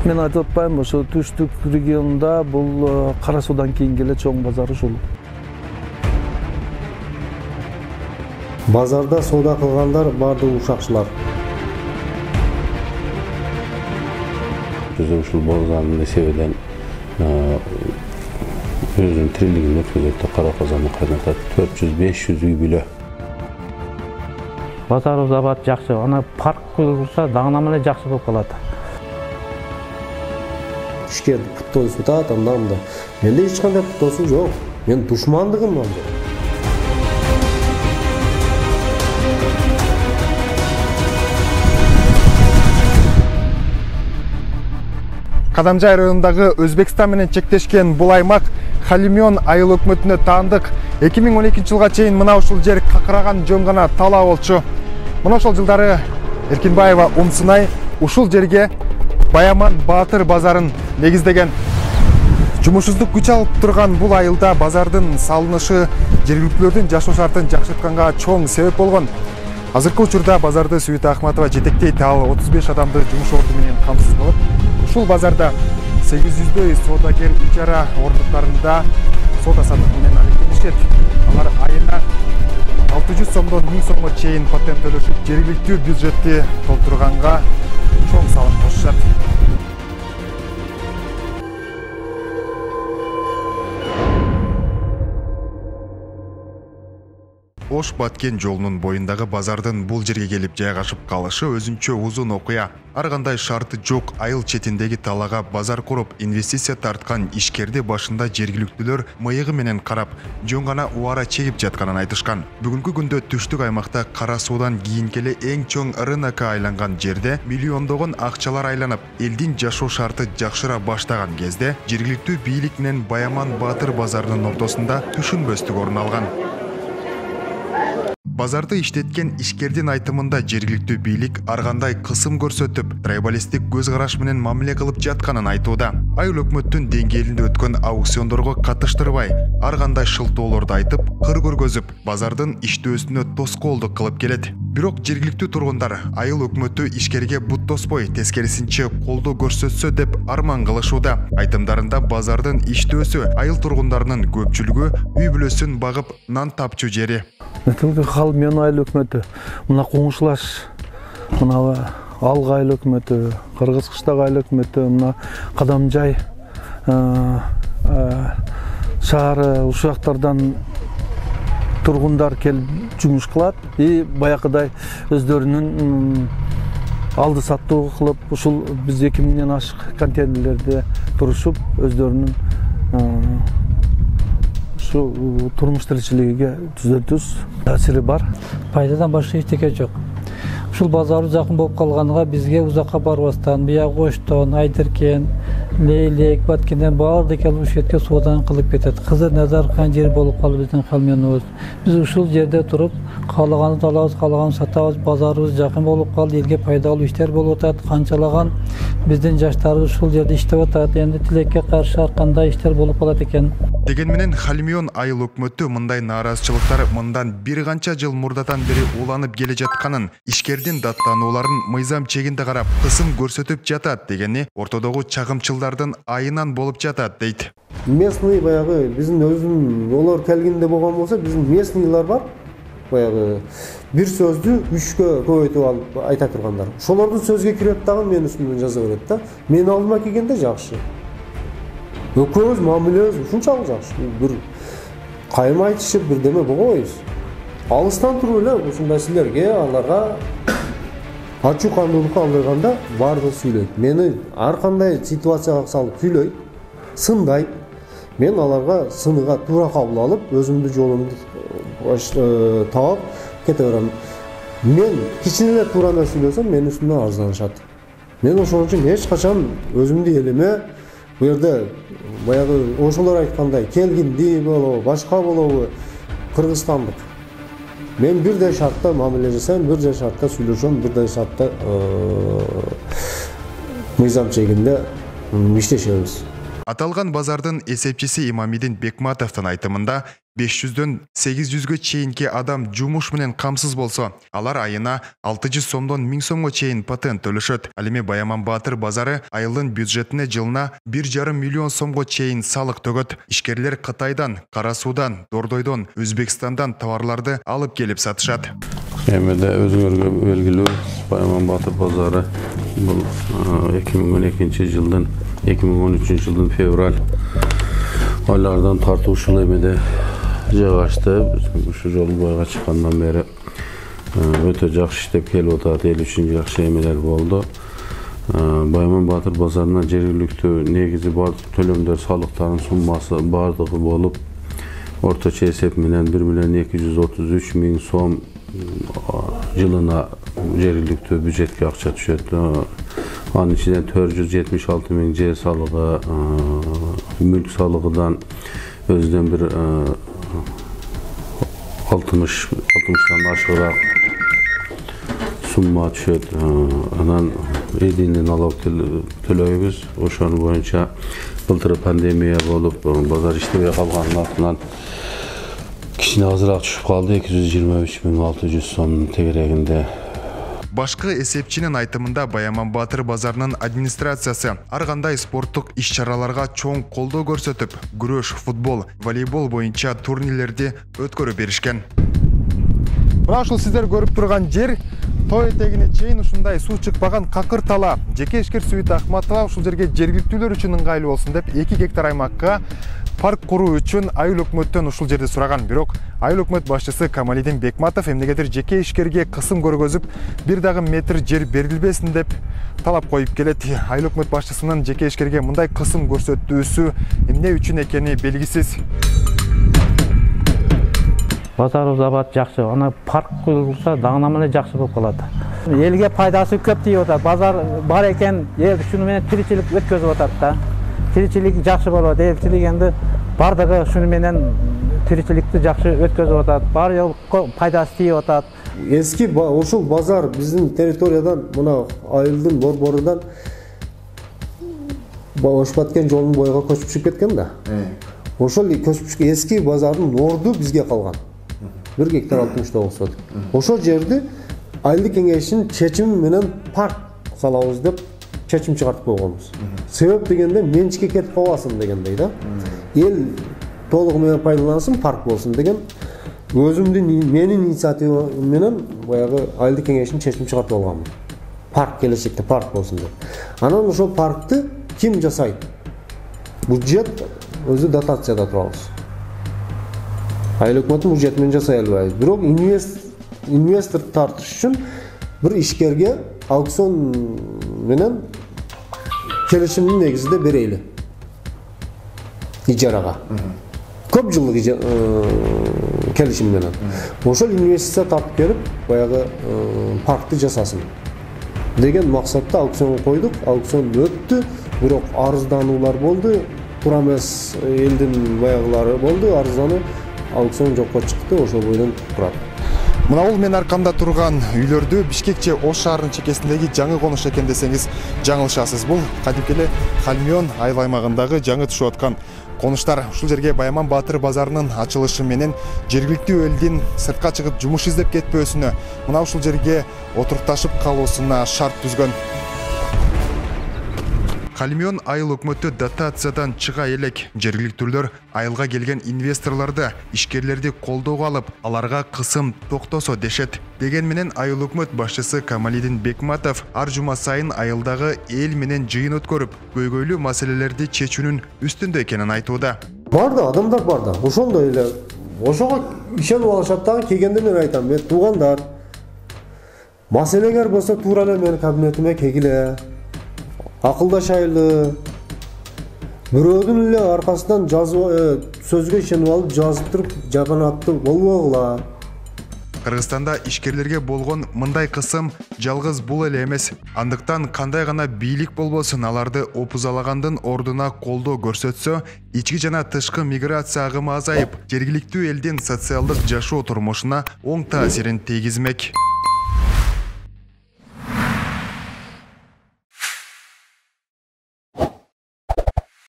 Мен айтып атпаймынбы, ошо түштүк регионунда бул Кара Суудан кийинки эле чоң базар ушул. Базарда соода кылгандар бардыгы ушакчылар. Ушул базардын эсебинен өзүнүн тирилигин өткөзөт, кара казанды кайнатат. 400-500 үй бүлө. Базарыбыз абат жакшы, ана парк курулса дагы эле жакшы болуп калат. Ишкерди путтосу атат, анда. Менде эч кандай путтосу жок. Мен душмандыгым анда. Кадамжай районундагы Өзбекстан менен чектешкен бул аймак Халимён айыл өкмөтүнө таандык. 2012 жылга чейин мына ушул жер какыраган жөн гана талаа болчу. Мына ошол жылдары Эркинбаева Умсунай ушул жерге Баяман Баатыр базарын негиздеген. Жумушсуздук күч алып турган бул айылда базардын салынышы жергиликтүүлөрдүн жашоо шартын жакшыртканга чоң себеп болгон. Азыркы учурда базарды Сүйүт Ахматова жетектейт, ал 35 адамды жумуш орду менен камсыз кылып, ушул базарда 800дөй соодагер ижара ордуктарында соода саттык менен алектенишет. Алар айына 600 сомдон 1000 сомго чейин патент төлөшүп, жергиликтүү бюджетти толтурганга чоң салым кошушат. Ош-Баткен жолунун боюндагы базардын бул жерге келип жайгашып калышы өзүнчө узун окуя. Ар кандай шарты жок айыл четиндеги талаага базар куруп, инвестиция тарткан ишкерди башында жергиликтүүлөр мыйыгы менен карап, жөн гана убара чегип жатканын айтышкан. Бүгүнкү күндө түштүк аймакта Кара Суудан кийинки эле эң чоң рынокко айланган жерде миллиондогон акчалар айланып, элдин жашоо шарты жакшыра баштаган кезде жергиликтүү бийлик менен Баяман Баатыр базарынын ортосунда түшүнбөстүк орун алган. Базарды иштеткен ишкердин айтымында жергиликтүү бийлик ар кандай кысым көрсөтүп, трайбалисттик көз караш менен мамиле кылып жатканын айтууда. Айыл өкмөттүн деңгээлинде өткөн аукциондорго катыштырбай, ар кандай шылтоолорду айтып, кыр көргөзүп, базардын иштөөсүнө тоскоолдук кылып келет. Бирок жергиликтүү тургундар айыл өкмөтү ишкерге бут тоспой, тескерисинче колдоо көрсөтсө деп арман кылышууда. Айтымдарында базардын иштөөсү айыл тургундарынын көпчүлүгү үй бүлөсүн багып нан тапчу жери. Халимён айыл өкмөтү, мына Коңшулаш, мына Алга айыл өкмөтү, Кыргыз Кыштак айыл өкмөтү, мына Кадамжай шаары ушактардан тургундар келип жумуш кылат. Баягыдай өздөрүнүн алды саттуу кылып, ушул биз 2000ден ашык контейнерлерде турушуп, өздөрүнүн турмуш тиричилигиге түзөтүс таасири бар. Пайдадан башка эчтеке жок. Ушул базары жакын болуп калганга бизге узакка барбастан, бияга Оштон, Айдеркен, Лейлек, Баткенден баарды келип ушул жерге соодан кылып кетет. Кызыр Назархан жер болуп калды биздин Халимёнубуз. Биз ушул жерде туруп, каалаганды алабыз, каалаганды сатабыз, базарыбыз жакын болуп калды, элге пайдалуу иштер болуп атат. Канчалаган биздин жаштарыбыз ушул жерде иштеп атат. Эми тилекке каршы ар кандай иштер болуп калат экен. Деген менен Халимён айыл өкмөтү мындай нааразычылыктар мындан бир канча жыл мурдатан бери уланып келе жатканын, ишкердин даттанууларын мыйзам чегинде карап, кысым көрсөтүп жатат дегени ортодогу чагымчылдардын айынан болуп жатат дейт. Местный баягы биздин өзүн олар келгенде болгон болсо, биздин местныйлар бар. Баягы бир сөздү 3кө көбөйтүп алып айта тургандар. Ошолордун сөзгө кирип дагы мен үстүнөн жаза берет да. Мен алдыма келгенде жакшы. Өкөөбүз мамилебиз ушунчалык жакшы. Бир кайым айтышып бирдеме болбойбуз. Алыстан туруп эле ушундай силерге аларга ачуу кандуулукка алдырганда баардыгы сүйлөйт. Мени ар кандай ситуацияга салып сүйлөйт, сындайт. Мен аларга сыныга туура кабыл алып, өзүмдүн жолумду таап кете берем. Мен кичине эле туура эмес сүйлөсөм, менин үстүмөн арызданышат. Мен ошон үчүн эч качан өзүмдү элиме бу жерде баягы ошолор айткандай келгинди болобу, башка болобу, кыргызстандык. Мен бирдей шартта мамиле жасайм, бирдей шартта сүйлөшөм, бирдей шартта мыйзам чегинде иштешебиз. Аталган базардын эсепчиси Имамидин Бекматовдун айтымында 500дөн 800гө чейинки адам жумуш менен камсыз болсо, алар айына 600 сомдон 1000 сомго чейин патент төлөшөт. Ал эми Баяман Батыр базары айылдын бюджетине жылына 1,5 миллион сомго чейин салык төгөт. Ишкерлер Кытайдан, Кара Суудан, Дордойдон, Өзбекстандан товарларды алып келип сатышат. Эмеде өзүңөргө белгилүү Баяман Батыр базары бул 2012 жылдын 2013 жылдын февраль айлардан тартып ушул эмеде жайгашты. Ушу жолу бойго чыккандан бери өтө жакшы иштеп келип атат. Эл үчүн жакшы эмелер болду. Баяман Батыр базарына жергиликтүү негизи бар төлөмдөр, салыктардын суммасы бардыгы болуп, орточо эсеп менен 1,233,000 сом жылына жергиликтүү бюджетке акча түшөт. Анын ичинен 476,000 жер салыгы, мүлк салыгыдан өзүнөн бир 60-тан ашыгыраак сумма түшөт. Анан единый налог төлөйбүз. Ошонун боюнча былтыр пандемия болуп, базар иштебей калганын артынан кичине азыраак түшүп калды. 223,600 сомдун тегерегинде. Башкы эсепчинин айтымында Баяман Батыр базарынын администрациясы ар кандай спорттук иш-чараларга чоң колдоо көрсөтүп, күрөш, футбол, волейбол боюнча турнирлерди өткөрүп беришкен. Мына ушул сиздер көрүп турган жер тоо этегине чейин ушундай суу чыкпаган какыр тала. Жеке ишкер Сүбүт Акматова ушул жерге жергиликтүүлөр үчүн ыңгайлуу болсун деп 2 гектар аймакка парк куруу үчүн айыл өкмөттөн ушул жерди сураган. Бирок айыл өкмөт башчысы Камалидин Бекматов эмнегедир жеке ишкерге кысым көргөзүп, бир дагы метр жер берилбесин деп талап коюп келет. Айыл өкмөт башчысынын жеке ишкерге мындай кысым көрсөтүүсү эмне үчүн экени белгисиз. Базарыбыз абат жакшы. Ана парк курулса дагынама эле жакшы болуп калат. Элге пайдасы көп дейп атат. Базар бар экен, эл шуну менен тиричилик өткөзүп атат да. Тиричилик жакшы болот. Элчилик энди бардыгы шуну менен тиричиликти жакшы өткөзүп атат. Бар ел пайдасы тийип атат. Эски ошол базар биздин территориядан, мына айылдын борборундан Ошбаткен жолунун бойго көчүп чыгып кеткен да. Ошол көчүп эски базардын орду бизге калган. 1 гектар 69 соток. Ошол жерди айылдык кеңешинин чечими менен парк салабыз деп чечим чыгартып койгонбуз. Себеп дегенде менчикке кетип калбасын дегендей да. Эл толугу менен пайдалансын, парк болсун деген өзүмдүн менин инициативам менен баягы айылдык кеңешинин чечим чыгартып алганмын. Парк келечекте парк болсун деп. Анан ошол паркты ким жасайт? Бюджет өзү дотацияда турабыз. Айыл өкмөтүн бюджет менен жасай албайбыз. Бирок инвестор тартыш үчүн бир ишкерге аукцион менен келишимдин негизинде берейли. Ижарага. Көп жылдык келишим менен. Ошол инвестиция тартып келип, баягы паркты жасасын деген максатта аукцион койдук. Аукцион өттү, бирок арыздануулар болду. Туура эмес элдин баягылары болду, арыздануу. Аукцион жокко чыкты, ошол бойдон турат. Мына бул мен аркамда турган үйлөрдү Бишкек же Ош шаарынын чекесиндеги жаңы конуш экен десеңиз жаңылышасыз. Бул кадимки эле Хальмион айыл аймагындагы жаңы түшүп аткан конуштар. Ушул жерге Баяман Батыр базарынын ачылышы менен жергиликтүү элдин сыртка чыгып жумуш издеп кетпөөсүнө, мына ушул жерге отурукташып калуусуна шарт түзгөн. Хальмион айыл өкмөтү дотациядан чыга элек. Жергиликтүүлөр айылга келген инвесторлорду, ишкерлерди колдоого алып, аларга кысым токтосо дешет. Деген менен айыл өкмөт башчысы Камалидин Бекматов ар жума сайын айылдагы эл менен жыйын өткөрүп, көйгөйлүү маселелерди чечүүнүн үстүндө экенин айтууда. Бар да, адамдар бар да. Ошондой эле ошого ишенип алышат дагы. Келгенде мен айтам, мен туугандар, маселеңер болсо туура эле менин кабинетиме келгиле. Акылдашайлы. Бирөөдүн эле аркасынан сөзгө ишенип алып жазып туруп жапанатты болбогула. Кыргызстанда ишкерлерге болгон мындай кысым жалгыз бул эле эмес. Андыктан кандай гана бийлик болбосун, аларды опузалагандын ордуна колдоо көрсөтсө, ички жана тышкы миграция агымы азайып, жергиликтүү элдин социалдык жашоо турмушуна оң таасирин тийгизмек.